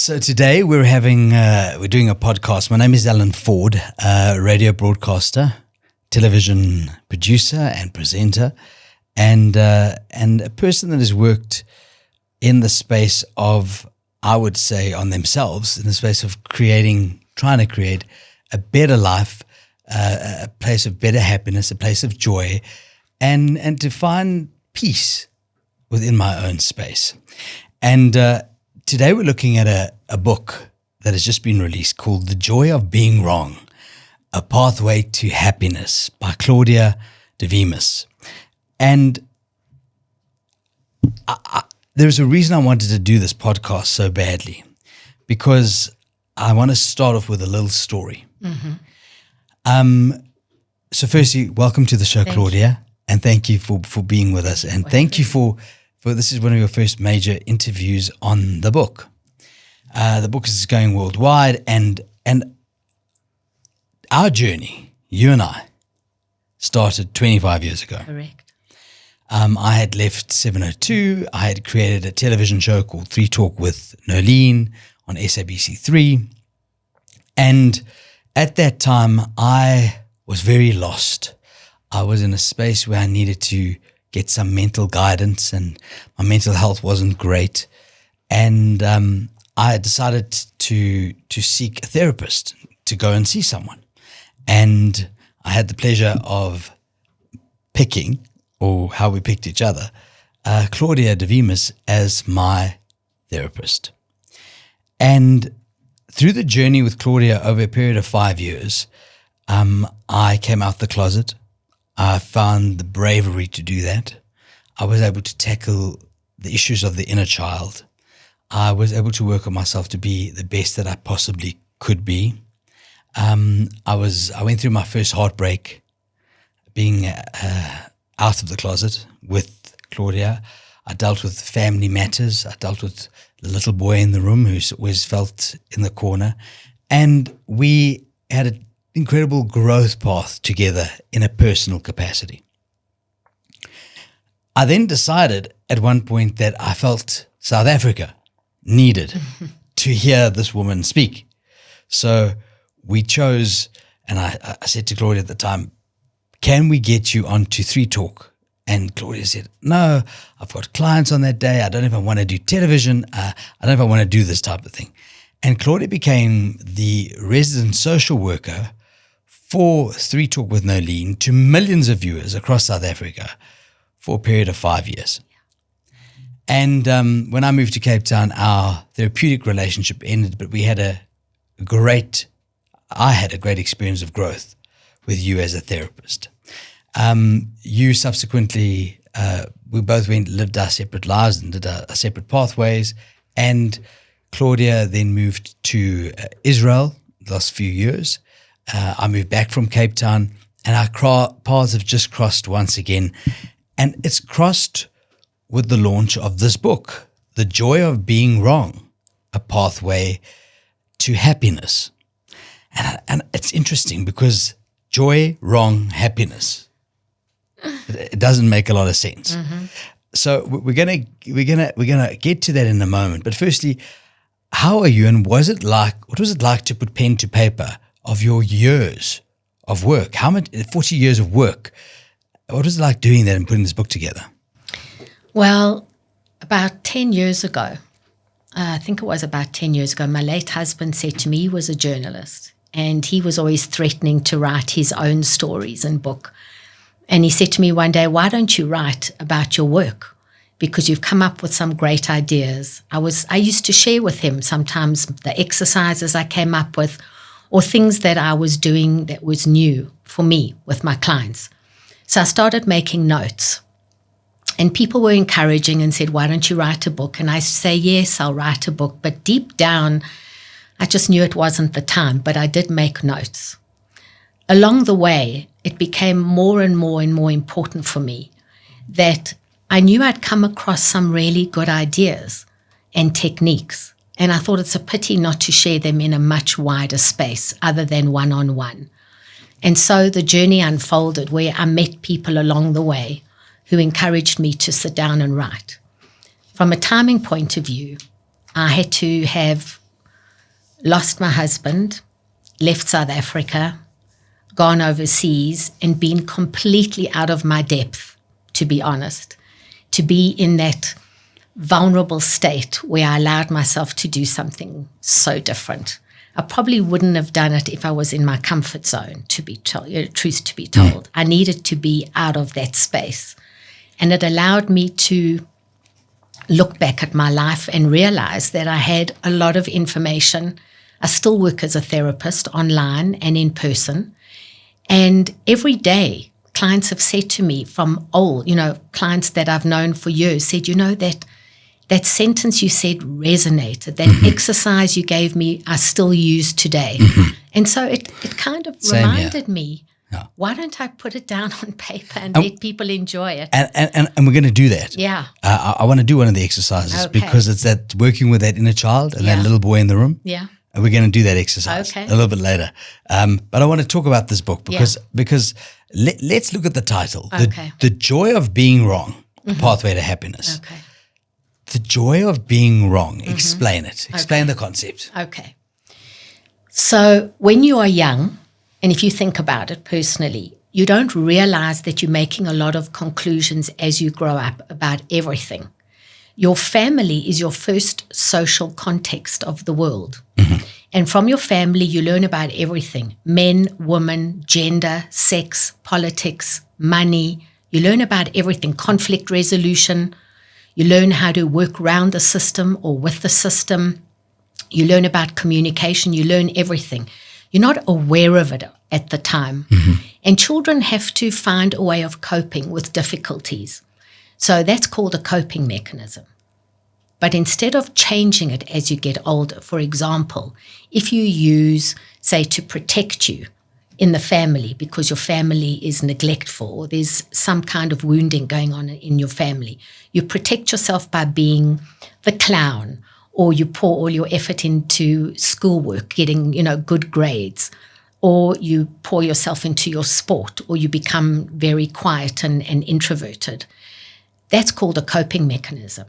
So today we're doing a podcast. My name is Alan Ford, radio broadcaster, television producer and presenter, and a person that has worked in the space of, I would say, on themselves, in the space of trying to create a better life, a place of better happiness, a place of joy, and to find peace within my own space. And today we're looking at a book that has just been released called The Joy of Being Wrong, A Pathway to Happiness by Claudia, Davimes. And there's a reason I wanted to do this podcast so badly, because I want to start off with a little story. Mm-hmm. So firstly, welcome to the show, Claudia, and thank you for being with us. And thank you for this is one of your first major interviews on the book. The book is going worldwide, and our journey, you and I, started 25 years ago. Correct. I had left 702. I had created a television show called Three Talk with Nolene on SABC3. And at that time, I was very lost. I was in a space where I needed to get some mental guidance, and my mental health wasn't great. And I decided to seek a therapist, to go and see someone. And I had the pleasure of picking, or how we picked each other, Claudia Davimes as my therapist. And through the journey with Claudia over a period of 5 years, I came out the closet. I found the bravery to do that. I was able to tackle the issues of the inner child. I was able to work on myself to be the best that I possibly could be. I went through my first heartbreak being out of the closet with Claudia. I dealt with family matters. I dealt with the little boy in the room who always felt in the corner. And we had an incredible growth path together in a personal capacity. I then decided at one point that I felt South Africa needed to hear this woman speak. So we chose, and I said to Claudia at the time, can we get you onto Three Talk? And Claudia said, no, I've got clients on that day. I don't know if I want to do television. I don't know if I want to do this type of thing. And Claudia became the resident social worker for Three Talk with Nolene to millions of viewers across South Africa for a period of 5 years. And when I moved to Cape Town, our therapeutic relationship ended, but I had a great experience of growth with you as a therapist. You subsequently, we both lived our separate lives and did our separate pathways. And Claudia then moved to Israel the last few years. I moved back from Cape Town, and our paths have just crossed once again. And it's crossed with the launch of this book, The Joy of Being Wrong, A Pathway to Happiness. And it's interesting because joy, wrong, happiness. It doesn't make a lot of sense. Mm-hmm. So we're gonna get to that in a moment. But firstly, how are you, and what was it like to put pen to paper of your years of work? 40 years of work. What was it like doing that and putting this book together? Well, about 10 years ago, I think it was about 10 years ago, my late husband said to me, he was a journalist, and he was always threatening to write his own stories and book. And he said to me one day, why don't you write about your work? Because you've come up with some great ideas. I used to share with him sometimes the exercises I came up with, or things that I was doing that was new for me with my clients. So I started making notes, and people were encouraging and said, why don't you write a book? And I say, yes, I'll write a book. But deep down, I just knew it wasn't the time, but I did make notes. Along the way, it became more and more and more important for me that I knew I'd come across some really good ideas and techniques. And I thought it's a pity not to share them in a much wider space other than one-on-one. And so the journey unfolded where I met people along the way who encouraged me to sit down and write. From a timing point of view, I had to have lost my husband, left South Africa, gone overseas, and been completely out of my depth, to be honest, to be in that vulnerable state where I allowed myself to do something so different. I probably wouldn't have done it if I was in my comfort zone, to be truth to be told. I needed to be out of that space. And it allowed me to look back at my life and realize that I had a lot of information. I still work as a therapist online and in person. And every day, clients have said to me from clients that I've known for years said, that sentence you said resonated. That exercise you gave me, I still use today. And so it kind of reminded me, why don't I put it down on paper and let people enjoy it? And we're going to do that. Yeah. I want to do one of the exercises because it's that working with that inner child and that little boy in the room. Yeah. And we're going to do that exercise a little bit later. But I want to talk about this book because let's look at the title. The Joy of Being Wrong, Pathway to Happiness. Okay. The joy of being wrong. Explain it. Explain the concept. Okay. So when you are young, and if you think about it personally, you don't realize that you're making a lot of conclusions as you grow up about everything. Your family is your first social context of the world. And from your family, you learn about everything: men, women, gender, sex, politics, money. You learn about everything, conflict resolution. You learn how to work around the system or with the system. You learn about communication. You learn everything. You're not aware of it at the time. And children have to find a way of coping with difficulties. So that's called a coping mechanism. But instead of changing it as you get older, for example, if you use, say, to protect you in the family because your family is neglectful or there's some kind of wounding going on in your family, you protect yourself by being the clown, or you pour all your effort into schoolwork, getting, good grades, or you pour yourself into your sport, or you become very quiet and introverted. That's called a coping mechanism.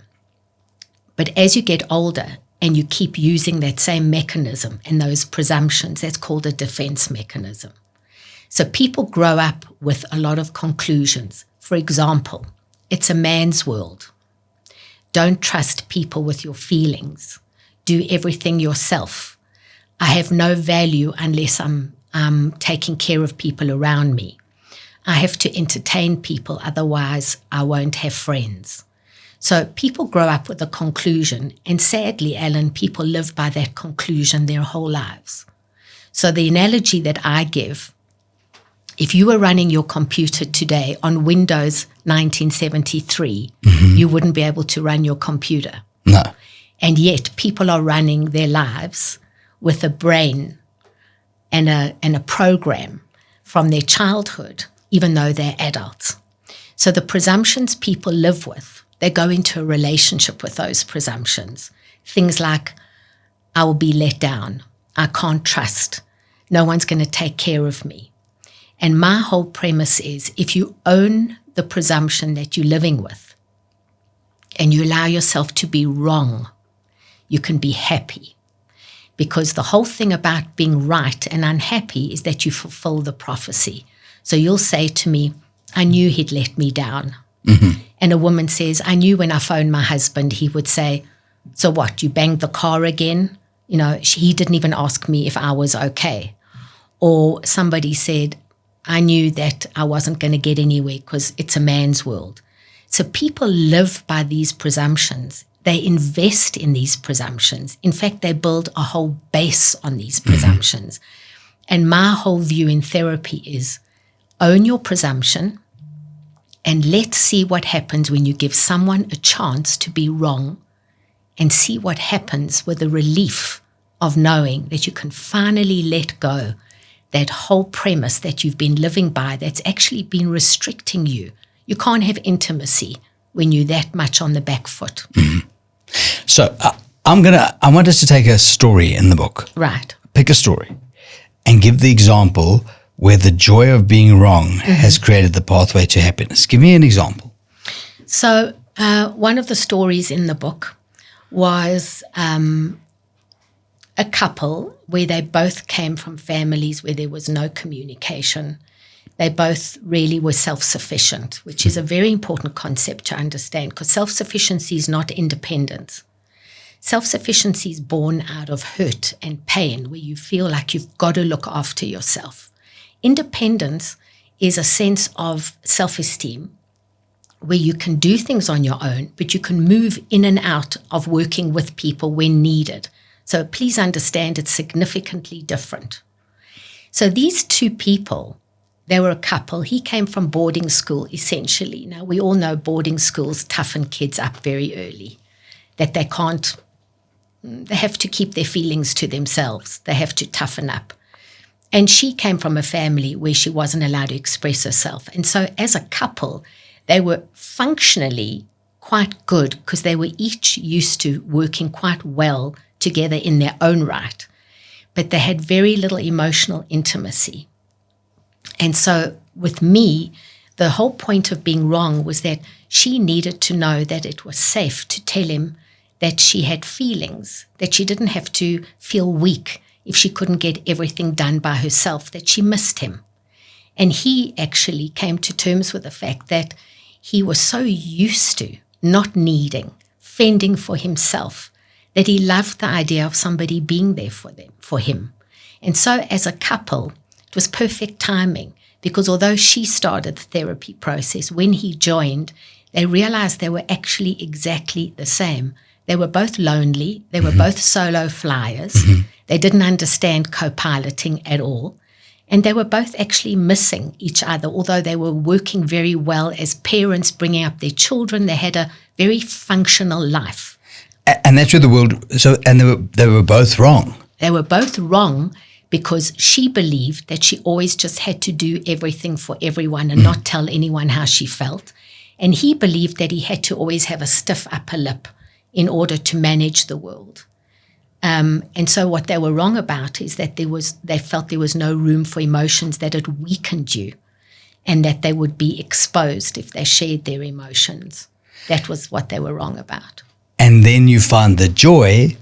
But as you get older and you keep using that same mechanism and those presumptions, that's called a defense mechanism. So people grow up with a lot of conclusions. For example, it's a man's world. Don't trust people with your feelings. Do everything yourself. I have no value unless I'm taking care of people around me. I have to entertain people, otherwise I won't have friends. So people grow up with a conclusion, and sadly, Alan, people live by that conclusion their whole lives. So the analogy that I give, if you were running your computer today on Windows 1973, you wouldn't be able to run your computer. No. And yet people are running their lives with a brain and a program from their childhood, even though they're adults. So the presumptions people live with, they go into a relationship with those presumptions. Things like, I will be let down. I can't trust. No one's going to take care of me. And my whole premise is, if you own the presumption that you're living with and you allow yourself to be wrong, you can be happy. Because the whole thing about being right and unhappy is that you fulfill the prophecy. So you'll say to me, I knew he'd let me down. And a woman says, I knew when I phoned my husband, he would say, so what, you banged the car again? He didn't even ask me if I was okay. Or somebody said, I knew that I wasn't going to get anywhere because it's a man's world. So people live by these presumptions. They invest in these presumptions. In fact, they build a whole base on these presumptions. And my whole view in therapy is, own your presumption and let's see what happens when you give someone a chance to be wrong, and see what happens with the relief of knowing that you can finally let go that whole premise that you've been living by that's actually been restricting you. You can't have intimacy when you're that much on the back foot. So I want us to take a story in the book. Right. Pick a story and give the example where the joy of being wrong has created the pathway to happiness. Give me an example. So one of the stories in the book was a a couple where they both came from families where there was no communication. They both really were self-sufficient, which is a very important concept to understand, because self-sufficiency is not independence. Self-sufficiency is born out of hurt and pain, where you feel like you've got to look after yourself. Independence is a sense of self-esteem, where you can do things on your own, but you can move in and out of working with people when needed. So please understand it's significantly different. So these two people, they were a couple. He came from boarding school, essentially. Now, we all know boarding schools toughen kids up very early, that they have to keep their feelings to themselves. They have to toughen up. And she came from a family where she wasn't allowed to express herself. And so as a couple, they were functionally quite good because they were each used to working quite well together in their own right. But they had very little emotional intimacy. And so with me, the whole point of being wrong was that she needed to know that it was safe to tell him that she had feelings, that she didn't have to feel weak if she couldn't get everything done by herself, that she missed him. And he actually came to terms with the fact that he was so used to not needing, fending for himself, that he loved the idea of somebody being there for him. And so as a couple, it was perfect timing, because although she started the therapy process, when he joined, they realized they were actually exactly the same. They were both lonely. They were both solo flyers. They didn't understand co-piloting at all. And they were both actually missing each other, although they were working very well as parents, bringing up their children. They had a very functional life. And that's where the world, and they were both wrong. They were both wrong because she believed that she always just had to do everything for everyone and not tell anyone how she felt. And he believed that he had to always have a stiff upper lip in order to manage the world. And so what they were wrong about is that they felt there was no room for emotions, that it weakened you, and that they would be exposed if they shared their emotions. That was what they were wrong about. And then you find the joy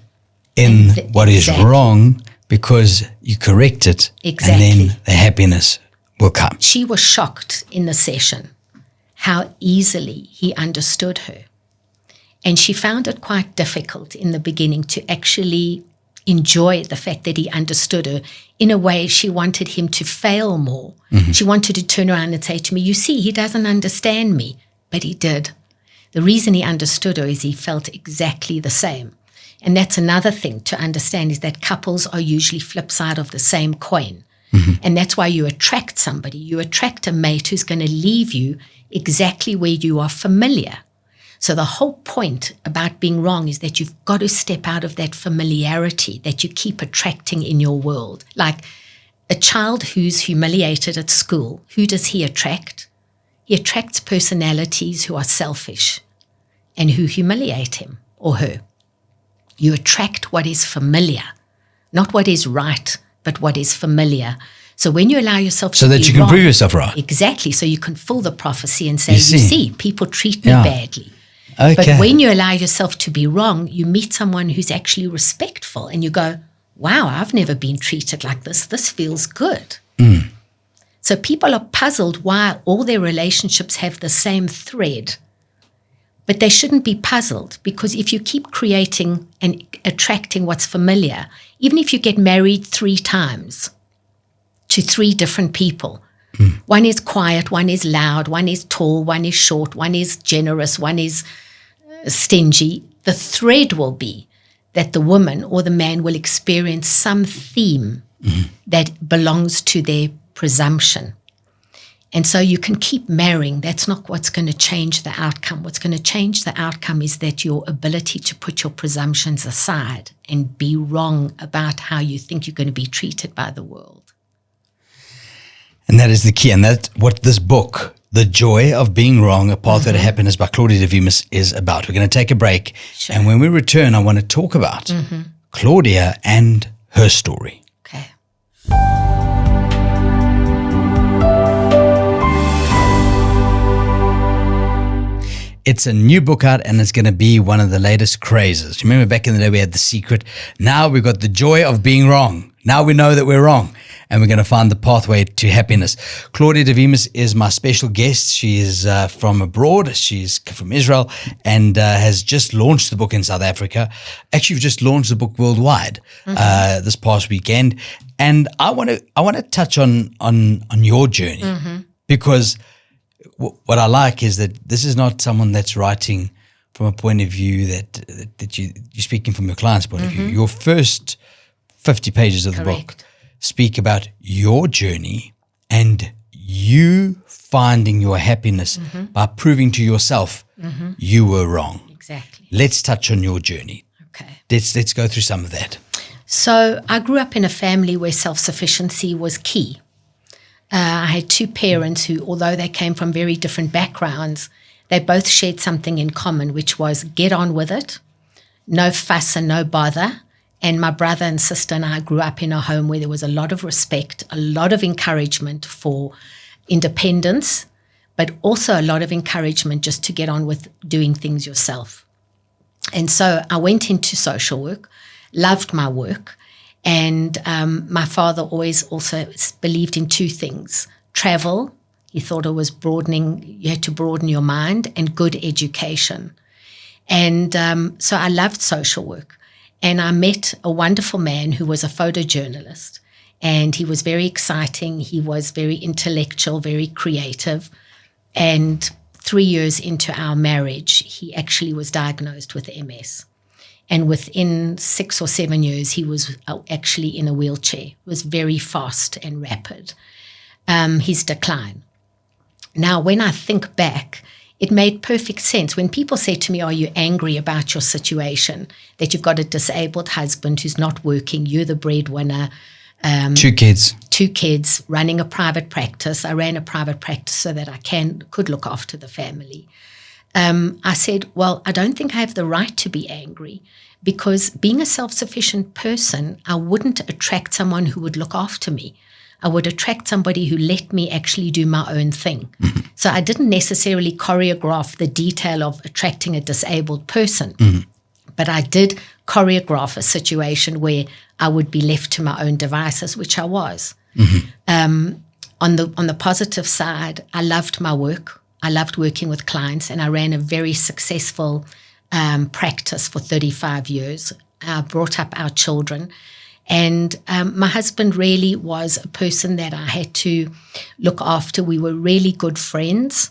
in what is wrong because you correct it, Exactly. and then the happiness will come. She was shocked in the session how easily he understood her. And she found it quite difficult in the beginning to actually enjoy the fact that he understood her. In a way, she wanted him to fail more. She wanted to turn around and say to me, you see, he doesn't understand me. But he did. The reason he understood her is he felt exactly the same. And that's another thing to understand, is that couples are usually flip side of the same coin. And that's why you attract somebody. You attract a mate who's going to leave you exactly where you are familiar. So the whole point about being wrong is that you've got to step out of that familiarity that you keep attracting in your world. Like a child who's humiliated at school, who does he attract? He attracts personalities who are selfish and who humiliate him or her. You attract what is familiar, not what is right, but what is familiar. So when you allow yourself to be So that you can wrong, prove yourself right. Exactly. So you can fill the prophecy and say, You you see. see, people treat me Yeah. badly. Okay. But when you allow yourself to be wrong, you meet someone who's actually respectful and you go, wow, I've never been treated like this. This feels good. So people are puzzled why all their relationships have the same thread. But they shouldn't be puzzled, because if you keep creating and attracting what's familiar, even if you get married 3 times to 3 different people, one is quiet, one is loud, one is tall, one is short, one is generous, one is stingy, the thread will be that the woman or the man will experience some theme that belongs to their presumption. And so you can keep marrying. That's not what's going to change the outcome. What's going to change the outcome is that your ability to put your presumptions aside and be wrong about how you think you're going to be treated by the world. And that is the key. And that's what this book, The Joy of Being Wrong, A Pathway to Happiness by Claudia Davimes, is about. We're going to take a break. Sure. And when we return, I want to talk about Claudia and her story. Okay. It's a new book out, and it's going to be one of the latest crazes. You remember back in the day we had The Secret. Now we've got The Joy of Being Wrong. Now we know that we're wrong, and we're going to find the pathway to happiness. Claudia Davimes is my special guest. She is from abroad. She's from Israel and has just launched the book in South Africa. Actually, we've just launched the book worldwide this past weekend. And I want to touch on your journey because what I like is that this is not someone that's writing from a point of view that you're speaking from your client's point of view. Your first 50 pages of the book speak about your journey and you finding your happiness by proving to yourself you were wrong. Exactly. Let's touch on your journey. Okay. Let's go through some of that. So I grew up in a family where self-sufficiency was key. I had two parents who, although they came from very different backgrounds, they both shared something in common, which was get on with it, no fuss and no bother. And my brother and sister and I grew up in a home where there was a lot of respect, a lot of encouragement for independence, but also a lot of encouragement just to get on with doing things yourself. And so I went into social work, loved my work, and my father always also believed in two things: travel, he thought it was broadening, you had to broaden your mind, and good education. And so I loved social work. And I met a wonderful man who was a photojournalist, and he was very exciting. He was very intellectual, very creative. And 3 years into our marriage, he actually was diagnosed with MS. And within 6 or 7 years, he was actually in a wheelchair. It was very fast and rapid, his decline. Now, when I think back, it made perfect sense. When people say to me, are you angry about your situation, that you've got a disabled husband who's not working, you're the breadwinner. 2 kids. 2 kids, running a private practice. I ran a private practice so that I could look after the family. I said, well, I don't think I have the right to be angry, because being a self-sufficient person, I wouldn't attract someone who would look after me. I would attract somebody who let me actually do my own thing. So I didn't necessarily choreograph the detail of attracting a disabled person, but I did choreograph a situation where I would be left to my own devices, which I was. On the positive side, I loved my work. I loved working with clients, and I ran a very successful practice for 35 years. I brought up our children. And my husband really was a person that I had to look after. We were really good friends,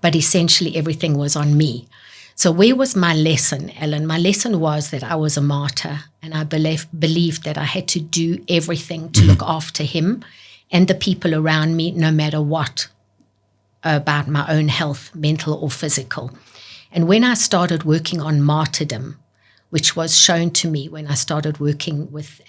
but essentially everything was on me. So where was my lesson, Ellen? My lesson was that I was a martyr, and I believed that I had to do everything to look after him and the people around me, no matter what, about my own health, mental or physical. And when I started working on martyrdom, which was shown to me when I started working with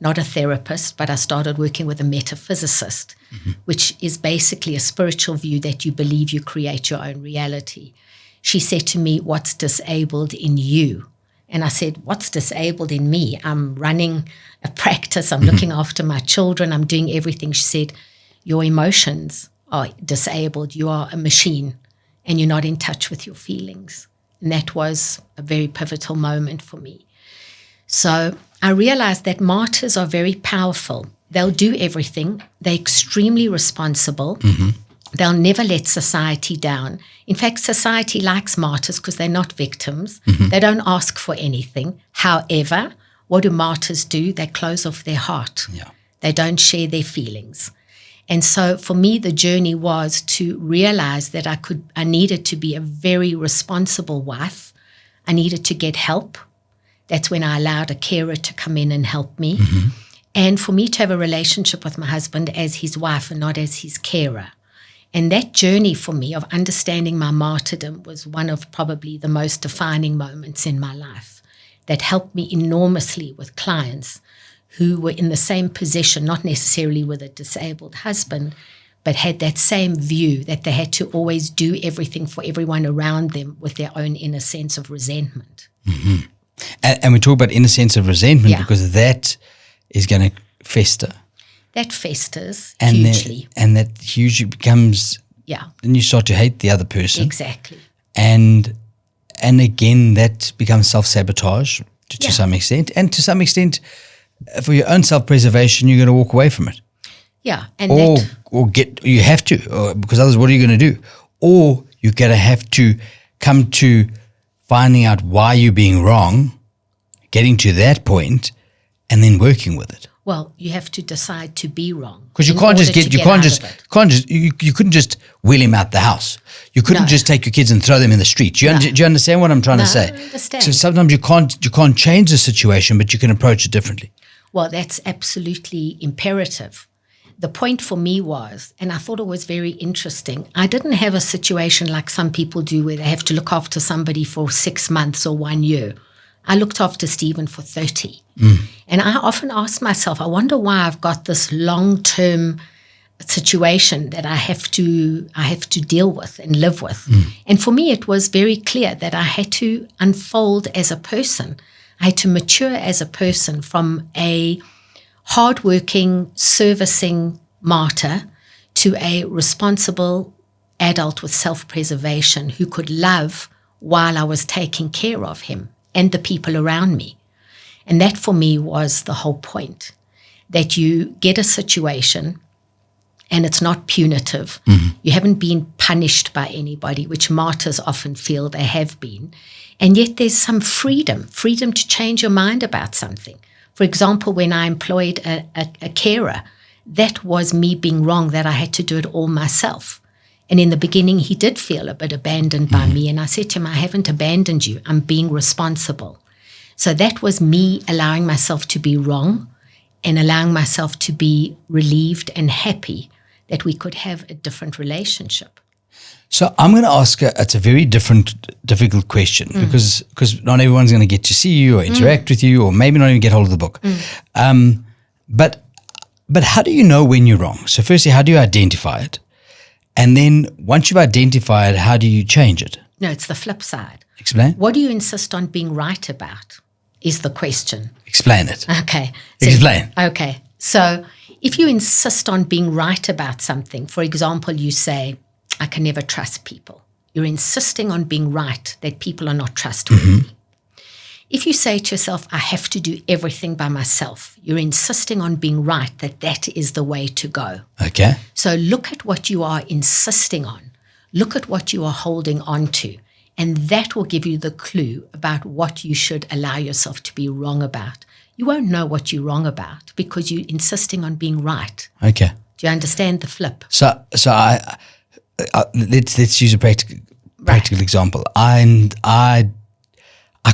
not a therapist, but I started working with a metaphysicist, which is basically a spiritual view that you believe you create your own reality. She said to me, what's disabled in you? And I said, what's disabled in me? I'm running a practice. I'm looking after my children. I'm doing everything. She said, your emotions are disabled. You are a machine, and you're not in touch with your feelings. And that was a very pivotal moment for me. So I realized that martyrs are very powerful. They'll do everything. They're extremely responsible. They'll never let society down. In fact, society likes martyrs because they're not victims. They don't ask for anything. However, what do martyrs do? They close off their heart. Yeah. They don't share their feelings. And so for me, the journey was to realize that I needed to be a very responsible wife. I needed to get help. That's when I allowed a carer to come in and help me. And for me to have a relationship with my husband as his wife and not as his carer. And that journey for me of understanding my martyrdom was one of probably the most defining moments in my life that helped me enormously with clients who were in the same position, not necessarily with a disabled husband, but had that same view that they had to always do everything for everyone around them with their own inner sense of resentment. And we talk about inner sense of resentment because that is going to fester. That festers and hugely. That hugely becomes Yeah, then you start to hate the other person. exactly. And again, that becomes self-sabotage to some extent. And to some extent, for your own self-preservation, you're going to walk away from it. Yeah, and You have to, because otherwise what are you going to do? Or you're going to have to come to finding out why you're being wrong, getting to that point, and then working with it. well, you have to decide to be wrong. Because you couldn't just wheel him out the house. You couldn't just take your kids and throw them in the street. Do you understand what I'm trying to say? I understand. So sometimes you can't change the situation, but you can approach it differently. Well, that's absolutely imperative. The point for me was, and I thought it was very interesting, I didn't have a situation like some people do where they have to look after somebody for 6 months or 1 year. I looked after Stephen for 30. And I often ask myself, I wonder why I've got this long-term situation that I have to deal with and live with. And for me, it was very clear that I had to unfold as a person. I had to mature as a person from a hardworking, servicing martyr to a responsible adult with self-preservation who could love while I was taking care of him and the people around me. And that for me was the whole point, that you get a situation and it's not punitive. You haven't been punished by anybody, which martyrs often feel they have been. And yet there's some freedom to change your mind about something. For example, when I employed a carer, that was me being wrong, that I had to do it all myself. And in the beginning, he did feel a bit abandoned by me. And I said to him, I haven't abandoned you. I'm being responsible. So that was me allowing myself to be wrong and allowing myself to be relieved and happy that we could have a different relationship. So I'm going to ask it's a very difficult question because not everyone's going to get to see you or interact with you or maybe not even get hold of the book. But how do you know when you're wrong? So firstly, how do you identify it? And then once you've identified, how do you change it? No, it's the flip side. Explain. What do you insist on being right about is the question. Explain it. Okay. Explain. Okay. So if you insist on being right about something, for example, you say, I can never trust people. You're insisting on being right, that people are not trustworthy. If you say to yourself, I have to do everything by myself, you're insisting on being right, that is the way to go. Okay. So look at what you are insisting on. Look at what you are holding on to. And that will give you the clue about what you should allow yourself to be wrong about. You won't know what you're wrong about because you're insisting on being right. Okay. Do you understand the flip? So let's use a practical example. I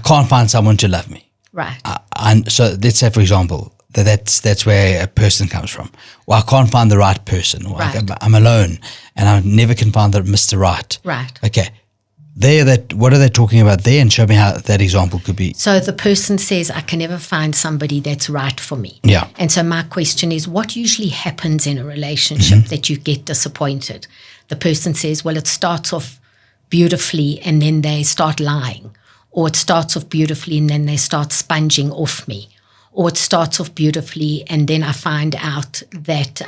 can't find someone to love me. Right. And so let's say, for example, that's where a person comes from. Well, I can't find the right person. Or Right. I'm alone and I never can find the Mr. Right. Right. Okay. What are they talking about there? And show me how that example could be. So the person says, I can never find somebody that's right for me. Yeah. And so my question is, what usually happens in a relationship that you get disappointed? The person says, well, it starts off beautifully and then they start lying. Or it starts off beautifully and then they start sponging off me. Or it starts off beautifully and then I find out that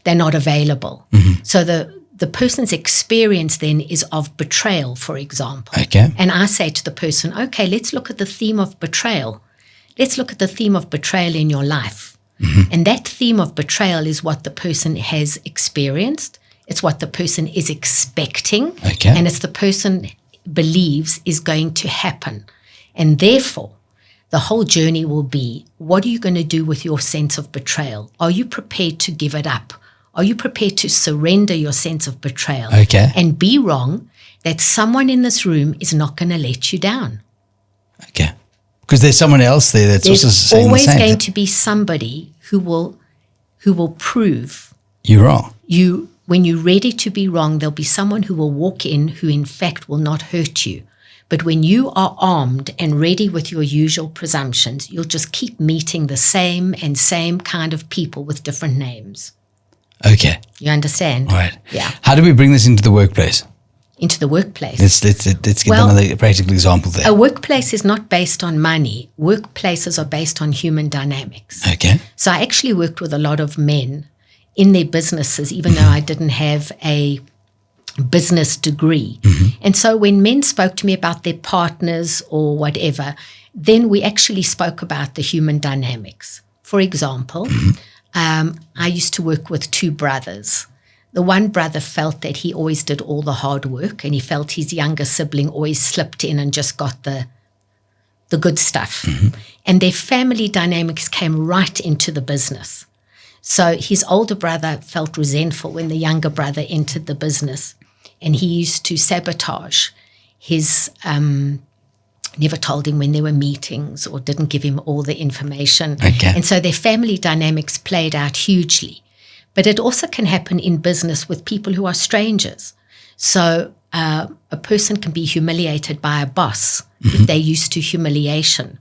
they're not available. So the person's experience then is of betrayal, for example. Okay. And I say to the person, okay, let's look at the theme of betrayal. Let's look at the theme of betrayal in your life. And that theme of betrayal is what the person has experienced. It's what the person is expecting. Okay. And it's the person believes is going to happen. And therefore, the whole journey will be, what are you going to do with your sense of betrayal? Are you prepared to give it up? Are you prepared to surrender your sense of betrayal? Okay. And be wrong that someone in this room is not going to let you down? Okay. Because there's someone else there that's also There's saying always the same going thing. to be somebody who will prove You're wrong. you, when you're ready to be wrong, there'll be someone who will walk in who in fact will not hurt you. But when you are armed and ready with your usual presumptions, you'll just keep meeting the same kind of people with different names. Okay. You understand? All right. Yeah. How do we bring this into the workplace? Into the workplace. Let's get Well, another practical example there. A workplace is not based on money. Workplaces are based on human dynamics. Okay. So I actually worked with a lot of men in their businesses, even though I didn't have a business degree. And so when men spoke to me about their partners or whatever, then we actually spoke about the human dynamics. For example, I used to work with two brothers. The one brother felt that he always did all the hard work, and he felt his younger sibling always slipped in and just got the good stuff. And their family dynamics came right into the business. So his older brother felt resentful when the younger brother entered the business, and he used to sabotage his, never told him when there were meetings or didn't give him all the information. Okay. And so their family dynamics played out hugely. But it also can happen in business with people who are strangers. So a person can be humiliated by a boss if they're used to humiliation.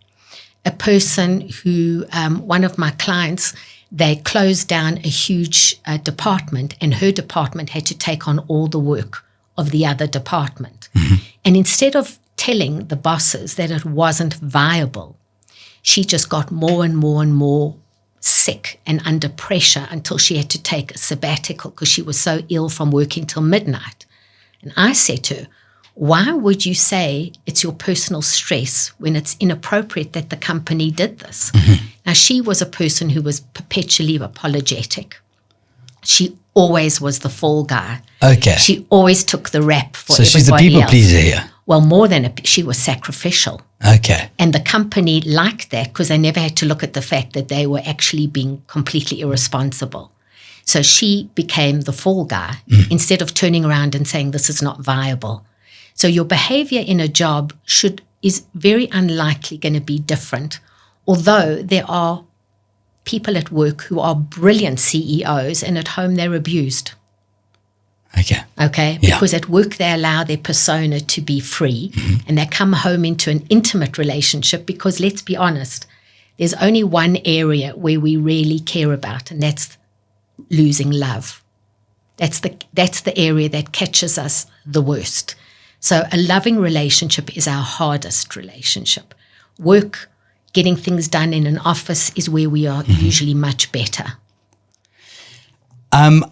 A person who, one of my clients, they closed down a huge department, and her department had to take on all the work of the other department. And instead of telling the bosses that it wasn't viable, she just got more and more and more sick and under pressure until she had to take a sabbatical because she was so ill from working till midnight. And I said to her, why would you say it's your personal stress when it's inappropriate that the company did this? Now, she was a person who was perpetually apologetic. She always was the fall guy. Okay. She always took the rap for So everybody she's the people else. pleaser here. Well, more than she was sacrificial. Okay. And the company liked that because they never had to look at the fact that they were actually being completely irresponsible. So she became the fall guy instead of turning around and saying, this is not viable. So your behavior in a job is very unlikely going to be different, although there are people at work who are brilliant CEOs and at home they're abused. Okay? Yeah. Because at work they allow their persona to be free and they come home into an intimate relationship because, let's be honest, there's only one area where we really care about, and that's losing love. That's the area that catches us the worst. So a loving relationship is our hardest relationship. Work, getting things done in an office is where we are usually much better. I'm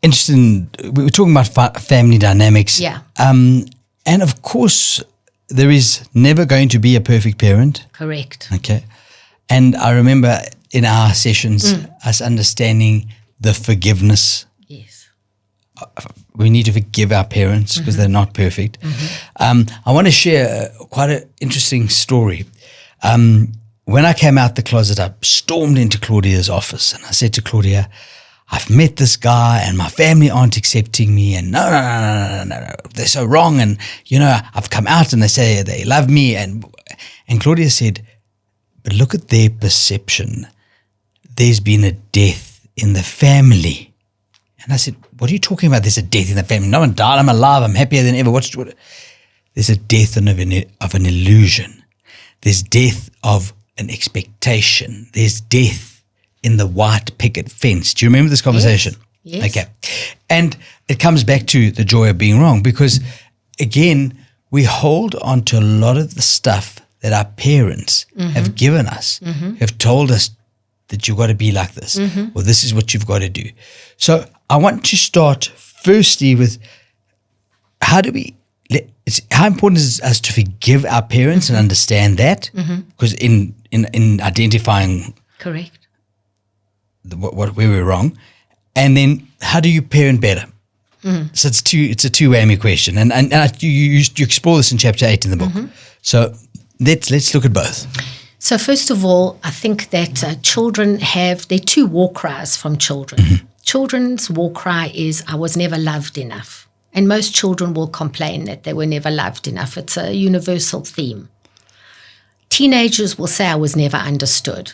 interested in, we were talking about family dynamics. Yeah. And of course, there is never going to be a perfect parent. Correct. Okay. And I remember in our sessions, us understanding the forgiveness. Yes. We need to forgive our parents because they're not perfect. I want to share quite an interesting story. When I came out the closet, I stormed into Claudia's office and I said to Claudia, I've met this guy and my family aren't accepting me, and no, they're so wrong. And, I've come out and they say they love me. And Claudia said, but look at their perception. There's been a death in the family. And I said, what are you talking about? There's a death in the family. No one died. I'm alive. I'm happier than ever. What? There's a death of an illusion. There's death of an expectation. There's death in the white picket fence. Do you remember this conversation? Yes. Okay. And it comes back to the joy of being wrong because, again, we hold on to a lot of the stuff that our parents have given us, have told us that you've got to be like this, or this is what you've got to do. So I want to start firstly with how important is it us to forgive our parents and understand that? Because in identifying Correct. where we're wrong, and then how do you parent better? So it's a two whammy question, and you explore this in chapter 8 in the book. So let's look at both. So first of all, I think that children there are two war cries from children. Children's war cry is, I was never loved enough. And most children will complain that they were never loved enough. It's a universal theme. Teenagers will say, I was never understood.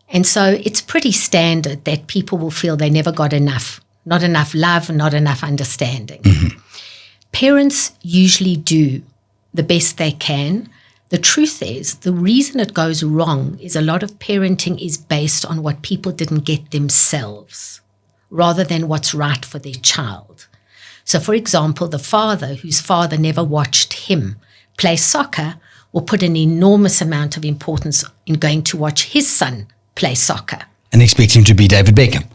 And so it's pretty standard that people will feel they never got enough, not enough love, not enough understanding. Parents usually do the best they can. The truth is, the reason it goes wrong is a lot of parenting is based on what people didn't get themselves, rather than what's right for their child. So, for example, the father whose father never watched him play soccer will put an enormous amount of importance in going to watch his son play soccer. And expect him to be David Beckham.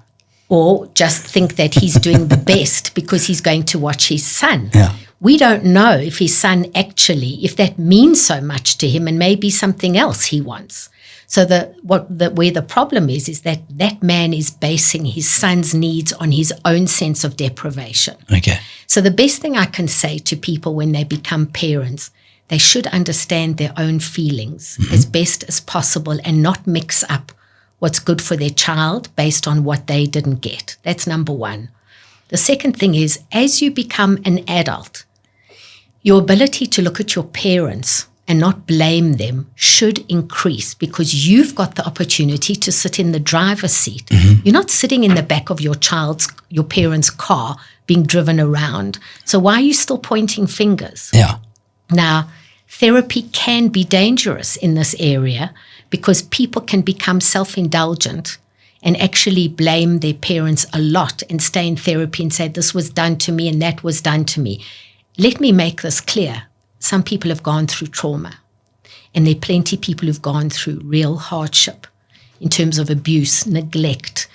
or just think that he's doing the best because he's going to watch his son. Yeah. We don't know if his son actually, if that means so much to him and maybe something else he wants. So where the problem is that man is basing his son's needs on his own sense of deprivation. Okay. So the best thing I can say to people when they become parents, they should understand their own feelings as best as possible and not mix up what's good for their child based on what they didn't get. That's number one. The second thing is, as you become an adult, your ability to look at your parents and not blame them should increase because you've got the opportunity to sit in the driver's seat. You're not sitting in the back of your parents' car being driven around. So why are you still pointing fingers? Yeah. Now, therapy can be dangerous in this area because people can become self-indulgent and actually blame their parents a lot and stay in therapy and say, this was done to me and that was done to me. Let me make this clear. Some people have gone through trauma, and there are plenty of people who've gone through real hardship in terms of abuse, neglect,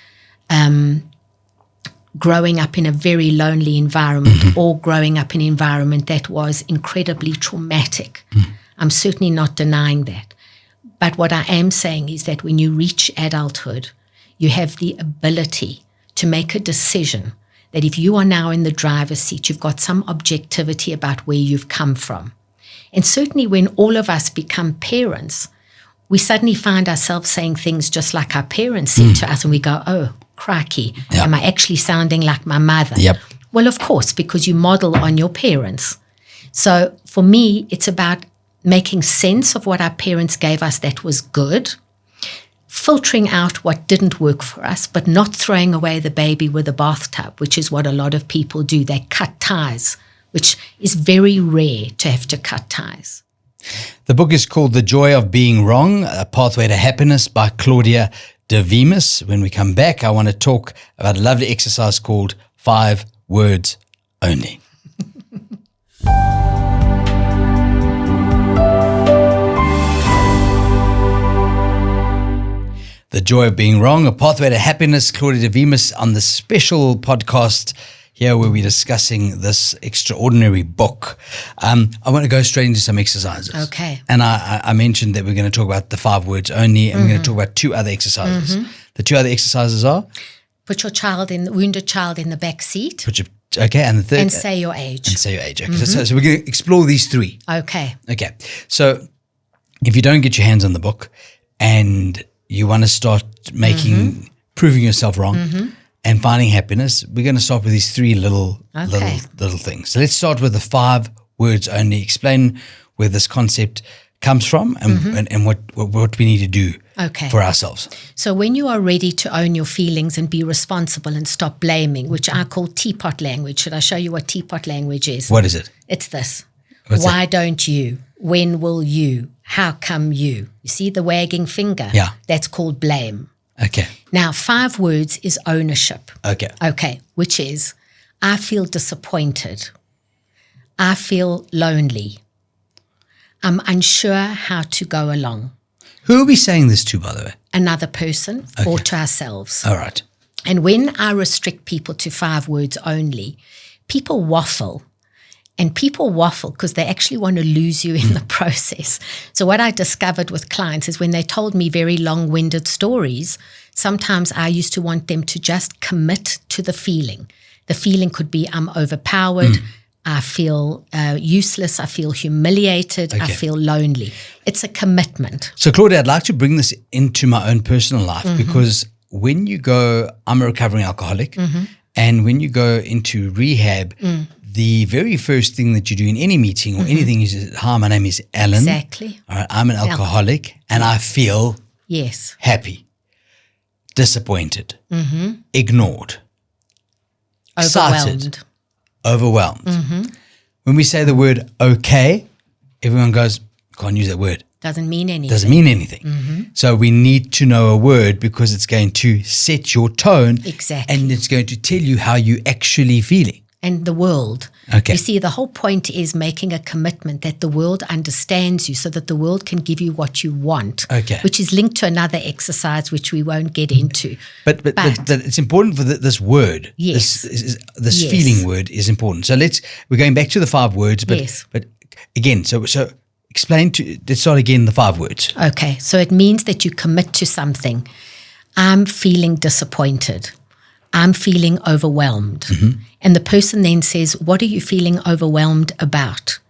growing up in a very lonely environment or growing up in an environment that was incredibly traumatic. I'm certainly not denying that. But what I am saying is that when you reach adulthood, you have the ability to make a decision that if you are now in the driver's seat, you've got some objectivity about where you've come from. And certainly when all of us become parents, we suddenly find ourselves saying things just like our parents said to us, and we go, oh, crikey, am I actually sounding like my mother? Yep. Well, of course, because you model on your parents. So for me, it's about making sense of what our parents gave us that was good, filtering out what didn't work for us, but not throwing away the baby with the bathtub, which is what a lot of people do. They cut ties, which is very rare to have to cut ties. The book is called The Joy of Being Wrong, A Pathway to Happiness by Claudia Davimes. When we come back, I want to talk about a lovely exercise called 5 Words Only. The Joy of Being Wrong, A Pathway to Happiness, Claudia Davimes on the special podcast here where we're discussing this extraordinary book. I want to go straight into some exercises. Okay. And I mentioned that we're going to talk about the 5 words only, and we're going to talk about 2 other exercises. The 2 other exercises are? Put your wounded child in the back seat. Okay, and the third? And say your age. Okay. So we're going to explore these 3. Okay. Okay. So if you don't get your hands on the book and you want to start proving yourself wrong and finding happiness, we're going to start with these 3 little things. So let's start with the 5 words only. Explain where this concept comes from and what we need to do for ourselves. So when you are ready to own your feelings and be responsible and stop blaming, which I call teapot language. Should I show you what teapot language is? What is it? It's this. What's Why don't you? When will you? How come you? You see the wagging finger? Yeah. That's called blame. Okay. Now, 5 words is ownership. Okay. Which is, I feel disappointed. I feel lonely. I'm unsure how to go along. Who are we saying this to, by the way? Another person or to ourselves. All right. And when I restrict people to 5 words only, people waffle. And people waffle because they actually want to lose you in the process. So what I discovered with clients is when they told me very long-winded stories, sometimes I used to want them to just commit to the feeling. The feeling could be I'm overpowered, I feel useless, I feel humiliated, I feel lonely. It's a commitment. So Claudia, I'd like to bring this into my own personal life because when you go, I'm a recovering alcoholic, and when you go into rehab, the very first thing that you do in any meeting or anything is, hi, my name is Alan. Exactly. All right, I'm an alcoholic and I feel happy, disappointed, ignored, excited, overwhelmed. When we say the word okay, everyone goes, can't use that word. Doesn't mean anything. Doesn't mean anything. So we need to know a word because it's going to set your tone. Exactly. And it's going to tell you how you're actually feeling. and the world. Okay. You see, the whole point is making a commitment that the world understands you so that the world can give you what you want, Okay. which is linked to another exercise which we won't get into. But it's important for this word. Yes. This Yes. feeling word is important. So we're going back to the 5 words, but Yes. but again, so let's start again the 5 words. Okay, so it means that you commit to something. I'm feeling disappointed. I'm feeling overwhelmed. And the person then says, what are you feeling overwhelmed about?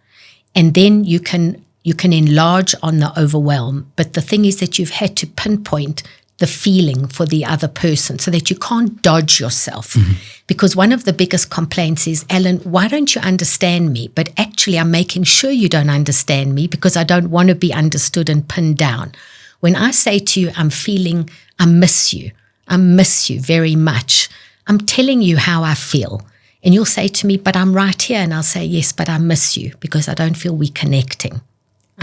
And then you can enlarge on the overwhelm. But the thing is that you've had to pinpoint the feeling for the other person so that you can't dodge yourself. Because one of the biggest complaints is, Ellen, why don't you understand me? But actually, I'm making sure you don't understand me because I don't want to be understood and pinned down. When I say to you, I miss you very much. I'm telling you how I feel. And you'll say to me, but I'm right here. And I'll say, yes, but I miss you because I don't feel we're connecting.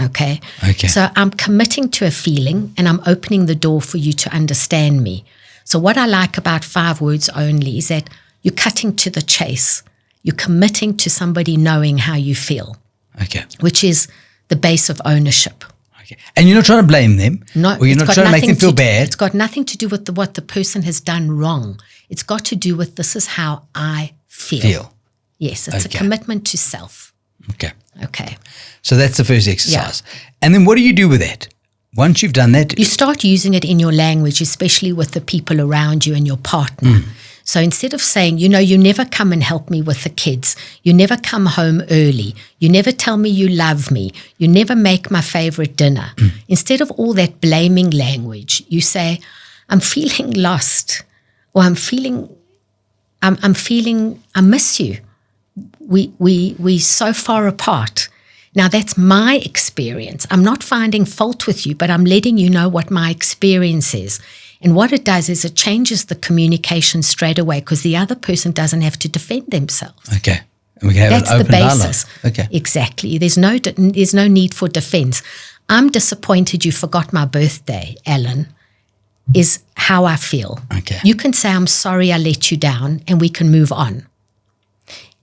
Okay? So I'm committing to a feeling and I'm opening the door for you to understand me. So what I like about 5 words only is that you're cutting to the chase. You're committing to somebody knowing how you feel. Okay. Which is the base of ownership. Okay. And you're not trying to blame them. No, or you're not trying to make them feel bad. It's got nothing to do with what the person has done wrong. It's got to do with this is how I feel. Yes, it's a commitment to self. Okay. So that's the first exercise. And then what do you do with that? Once you've done that, you start using it in your language, especially with the people around you and your partner. So instead of saying, you never come and help me with the kids, you never come home early, you never tell me you love me, you never make my favorite dinner. Instead of all that blaming language, you say, I'm feeling lost, or I'm feeling, I miss you. We so far apart. Now that's my experience. I'm not finding fault with you, but I'm letting you know what my experience is. And what it does is it changes the communication straight away because the other person doesn't have to defend themselves. Okay. And we can have That's an open the basis. dialogue. Okay. Exactly. There's no need for defense. I'm disappointed you forgot my birthday, Ellen, is how I feel. Okay. You can say, I'm sorry I let you down, and we can move on.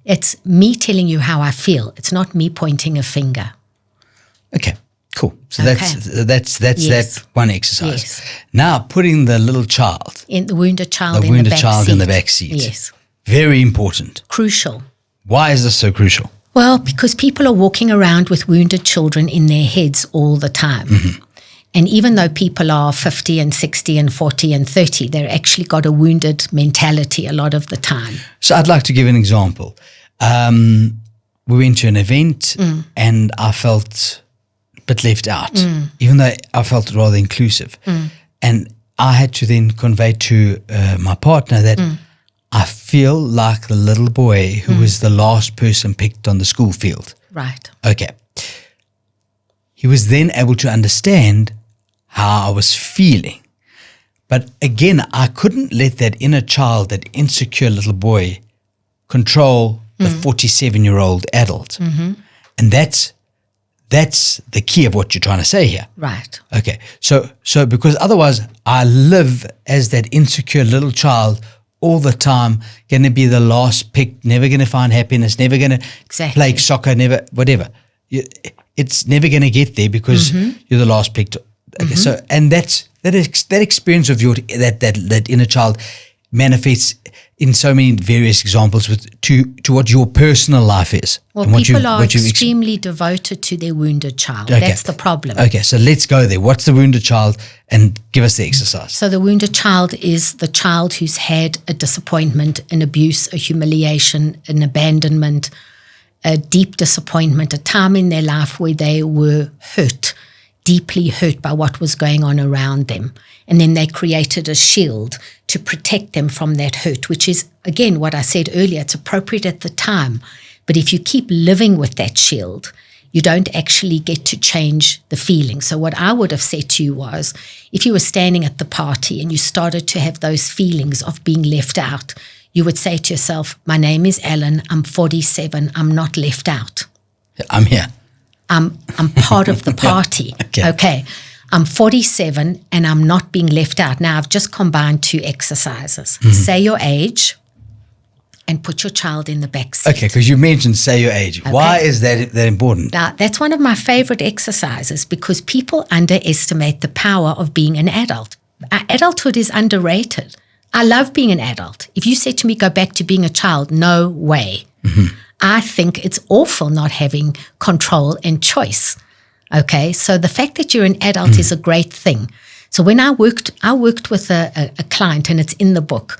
It's me telling you how I feel. It's not me pointing a finger. Okay. Cool. So Okay. that's Yes. that one exercise. Yes. Now putting the little child, In the wounded child the in wounded the back child seat. in the back seat. Yes. Very important. Crucial. Why is this so crucial? Well, because people are walking around with wounded children in their heads all the time. And even though people are 50 and 60 and 40 and 30, they've actually got a wounded mentality a lot of the time. So I'd like to give an example. We went to an event and I felt a bit left out, even though I felt rather inclusive. And I had to then convey to my partner that I feel like the little boy who was the last person picked on the school field. Right. Okay. He was then able to understand how I was feeling. But again, I couldn't let that inner child, that insecure little boy, control the 47-year-old adult. And that's the key of what you're trying to say here. Right. Okay. So because otherwise I live as that insecure little child all the time, going to be the last picked, never going to find happiness, never going to play soccer, never, whatever. It's never going to get there because you're the last picked. Okay, so and that experience of that inner child manifests in so many various examples to what your personal life is. Well, and what people are you've extremely devoted to their wounded child. Okay. That's the problem. Okay, so let's go there. What's the wounded child? And give us the exercise. So the wounded child is the child who's had a disappointment, an abuse, a humiliation, an abandonment, a deep disappointment, a time in their life where they were hurt, deeply hurt by what was going on around them. And then they created a shield to protect them from that hurt, which is, again, what I said earlier, it's appropriate at the time. But if you keep living with that shield, you don't actually get to change the feeling. So what I would have said to you was, if you were standing at the party and you started to have those feelings of being left out, you would say to yourself, my name is Ellen, I'm 47, I'm not left out. I'm here. I'm part of the party. Okay. I'm 47 and I'm not being left out. Now, I've just combined 2 exercises. Say your age, and put your child in the back seat. Okay, because you mentioned say your age. Okay. Why is that important? Now, that's one of my favorite exercises because people underestimate the power of being an adult. Adulthood is underrated. I love being an adult. If you said to me, go back to being a child, no way. Mm-hmm. I think it's awful not having control and choice. Okay, so the fact that you're an adult is a great thing. So when I worked with a client, and it's in the book.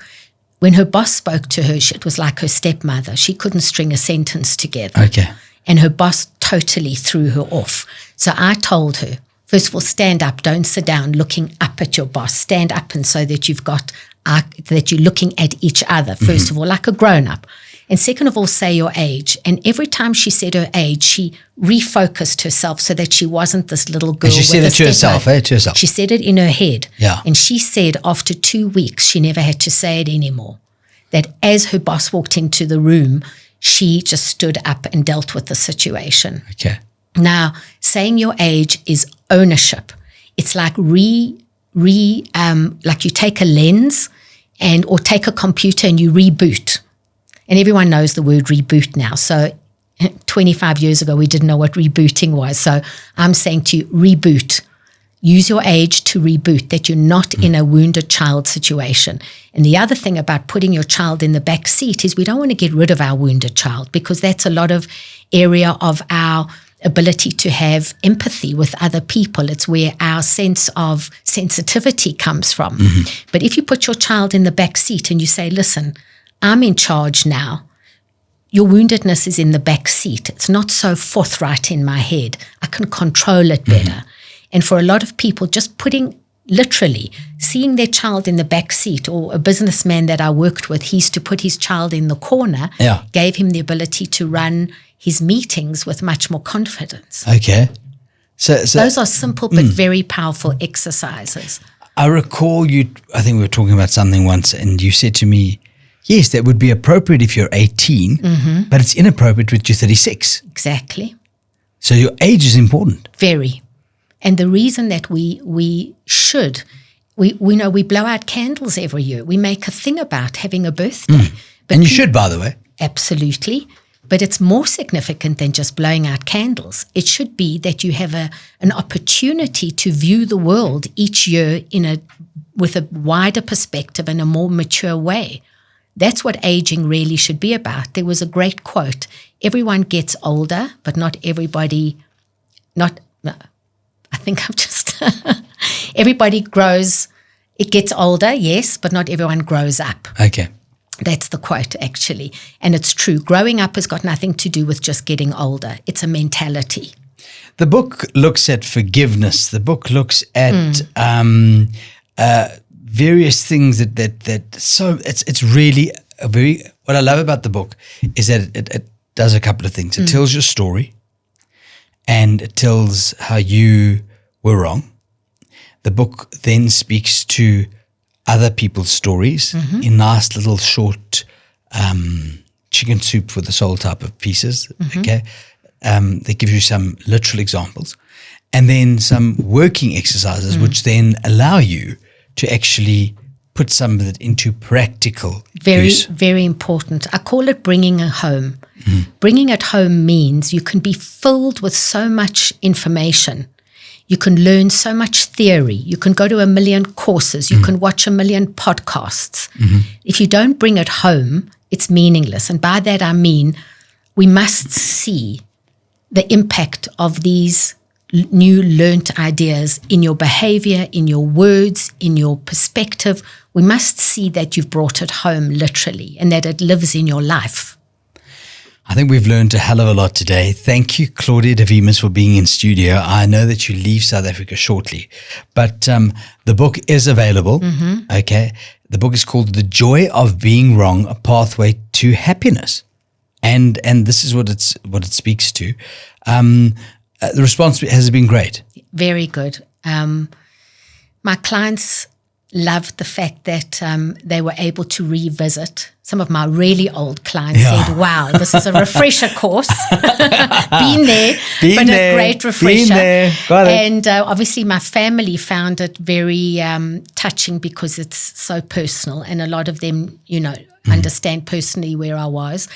When her boss spoke to her, it was like her stepmother. She couldn't string a sentence together. Okay. And her boss totally threw her off. So I told her, first of all, stand up. Don't sit down looking up at your boss. Stand up and so that that you're looking at each other, first of all, like a grown-up. And second of all, say your age. And every time she said her age, she refocused herself so that she wasn't this little girl. And she said it to herself, To herself. She said it in her head. Yeah. And she said after 2 weeks, she never had to say it anymore. That as her boss walked into the room, she just stood up and dealt with the situation. Okay. Now, saying your age is ownership. It's like like you take a lens or take a computer and you reboot. And everyone knows the word reboot now. So 25 years ago, we didn't know what rebooting was. So I'm saying to you, reboot. Use your age to reboot, that you're not in a wounded child situation. And the other thing about putting your child in the back seat is we don't want to get rid of our wounded child because that's a lot of area of our ability to have empathy with other people. It's where our sense of sensitivity comes from. Mm-hmm. But if you put your child in the back seat and you say, listen, I'm in charge now. Your woundedness is in the back seat. It's not so forthright in my head. I can control it better. Mm-hmm. And for a lot of people, just seeing their child in the back seat, or a businessman that I worked with, he used to put his child in the corner, gave him the ability to run his meetings with much more confidence. Okay. So those are simple but very powerful exercises. I recall I think we were talking about something once, and you said to me, yes, that would be appropriate if you're 18, but it's inappropriate with you 36. Exactly. So your age is important. Very. And the reason that we blow out candles every year. We make a thing about having a birthday. But and you should, by the way. Absolutely. But it's more significant than just blowing out candles. It should be that you have an opportunity to view the world each year with a wider perspective and a more mature way. That's what aging really should be about. There was a great quote, everyone gets older, but not everybody, everybody grows, it gets older, yes, but not everyone grows up. Okay. That's the quote, actually. And it's true. Growing up has got nothing to do with just getting older. It's a mentality. The book looks at forgiveness. The book looks at various things so it's really what I love about the book is that it does a couple of things. It tells your story, and it tells how you were wrong. The book then speaks to other people's stories in nice little short chicken soup for the soul type of pieces. Okay, they give you some literal examples, and then some working exercises, which then allow you to actually put some of it into practical use. Very important. I call it bringing it home. Bringing it home means you can be filled with so much information. You can learn so much theory. You can go to 1 million courses. You can watch 1 million podcasts. If you don't bring it home, it's meaningless. And by that I mean we must see the impact of these new learnt ideas in your behavior, in your words, in your perspective. We must see that you've brought it home literally and that it lives in your life. I think we've learned a hell of a lot today. Thank you, Claudia Davimes, for being in studio. I know that you leave South Africa shortly, but the book is available. Okay. The book is called The Joy of Being Wrong, A Pathway to Happiness. And this is what it speaks to. The response has been great. Very good. My clients loved the fact that they were able to revisit. Some of my really old clients said, wow, this is a refresher course. Been there, a great refresher. Got it. And obviously my family found it very touching because it's so personal, and a lot of them, understand personally where I was.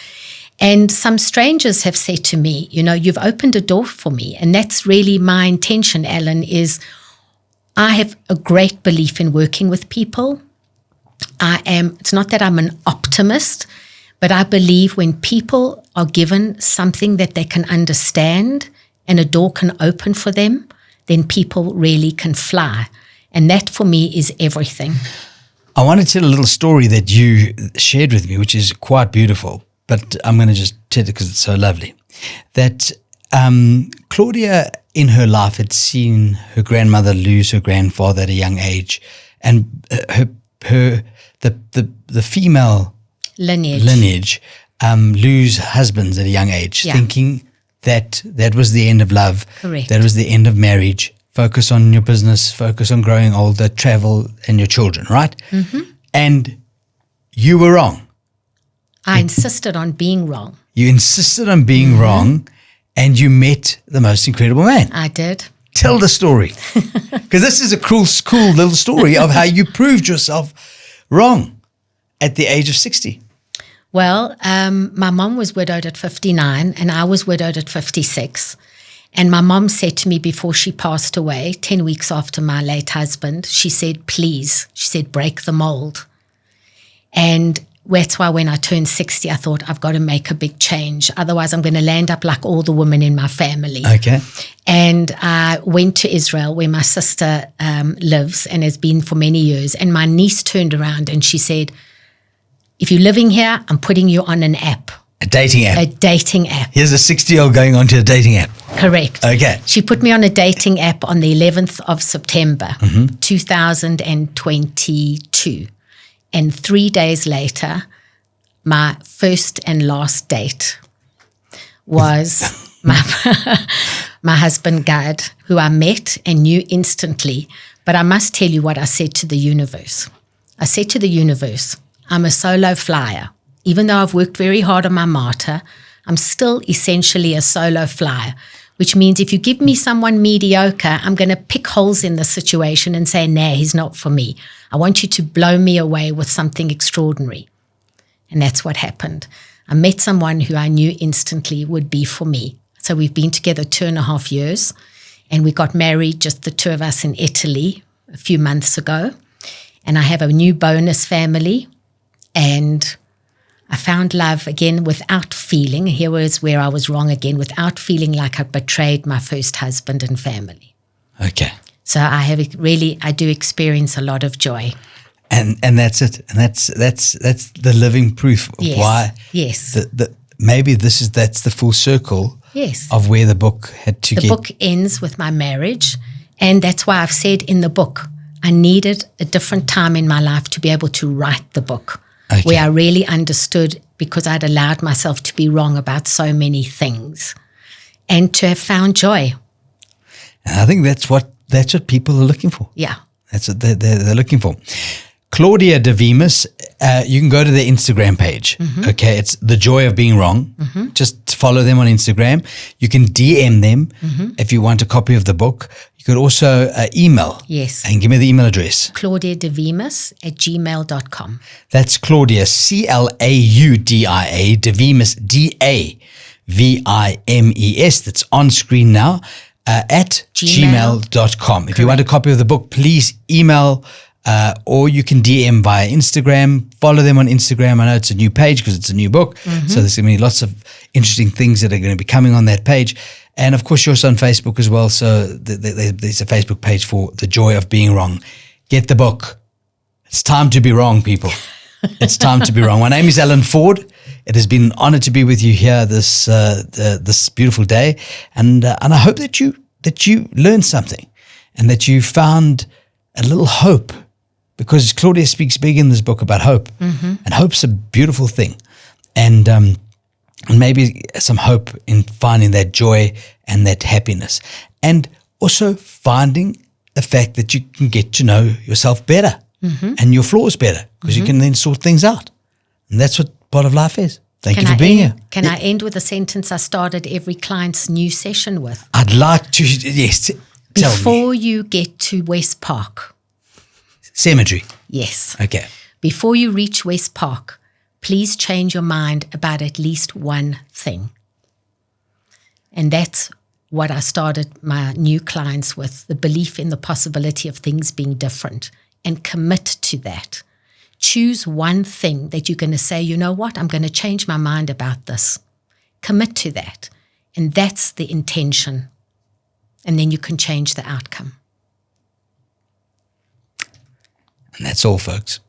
And some strangers have said to me, you've opened a door for me. And that's really my intention, Alan, is I have a great belief in working with people. It's not that I'm an optimist, but I believe when people are given something that they can understand and a door can open for them, then people really can fly. And that for me is everything. I want to tell a little story that you shared with me, which is quite beautiful, but I'm going to just tell it because it's so lovely. That Claudia in her life had seen her grandmother lose her grandfather at a young age, and the female lineage lose husbands at a young age, thinking that was the end of love. Correct. That was the end of marriage. Focus on your business, focus on growing older, travel, and your children, right? Mm-hmm. And you were wrong. I insisted on being wrong. You insisted on being wrong, and you met the most incredible man. I did. Tell the story. Because this is a cool little story of how you proved yourself wrong at the age of 60. Well, my mom was widowed at 59 and I was widowed at 56. And my mom said to me before she passed away, 10 weeks after my late husband, she said, please, break the mold. And that's why when I turned 60, I thought I've got to make a big change. Otherwise, I'm going to land up like all the women in my family. Okay. And I went to Israel where my sister lives and has been for many years. And my niece turned around and she said, if you're living here, I'm putting you on an app. A dating app. A dating app. Here's a 60-year-old going onto a dating app. Correct. Okay. She put me on a dating app on the 11th of September, 2022. And 3 days later, my first and last date was my husband, Gad, who I met and knew instantly. But I must tell you what I said to the universe. I said to the universe, I'm a solo flyer. Even though I've worked very hard on my martyr, I'm still essentially a solo flyer, which means if you give me someone mediocre, I'm going to pick holes in the situation and say, nah, he's not for me. I want you to blow me away with something extraordinary. And that's what happened. I met someone who I knew instantly would be for me. So we've been together 2.5 years, and we got married, just the two of us, in Italy a few months ago. And I have a new bonus family, and I found love again without feeling, here was where I was wrong again, without feeling like I betrayed my first husband and family. Okay. So I do experience a lot of joy. And that's it. And that's the living proof of why. Yes. Maybe that's the full circle. Yes. Of where the book had to get. The book ends with my marriage, and that's why I've said in the book, I needed a different time in my life to be able to write the book. Okay. Where I really understood, because I'd allowed myself to be wrong about so many things, and to have found joy. And I think that's what people are looking for. Yeah. That's what they're looking for. Claudia Davimes, you can go to their Instagram page. Mm-hmm. Okay, it's The Joy of Being Wrong. Mm-hmm. Just follow them on Instagram. You can DM them if you want a copy of the book. You could also email. Yes. And give me the email address. ClaudiaDavimes@gmail.com. That's Claudia, Claudia, Davimes, Davimes. That's on screen now at gmail.com. If you want a copy of the book, please email or you can DM via Instagram. Follow them on Instagram. I know it's a new page because it's a new book. Mm-hmm. So there's going to be lots of interesting things that are going to be coming on that page. And of course, you're also on Facebook as well. So there's a Facebook page for The Joy of Being Wrong. Get the book. It's time to be wrong, people. It's time to be wrong. My name is Alan Ford. It has been an honor to be with you here this beautiful day. And I hope that you learned something and that you found a little hope, because Claudia speaks big in this book about hope. Mm-hmm. And hope's a beautiful thing. And maybe some hope in finding that joy and that happiness. And also finding the fact that you can get to know yourself better. and your flow is better because you can then sort things out. And that's what part of life is. Thank you for being here. Can I end with a sentence I started every client's new session with? I'd like to, yes, tell me. Before you get to West Park. Cemetery. Yes. Okay. Before you reach West Park, please change your mind about at least one thing. And that's what I started my new clients with, the belief in the possibility of things being different, and commit to that. Choose one thing that you're going to say, you know what, I'm going to change my mind about this. Commit to that. And that's the intention. And then you can change the outcome. And that's all, folks.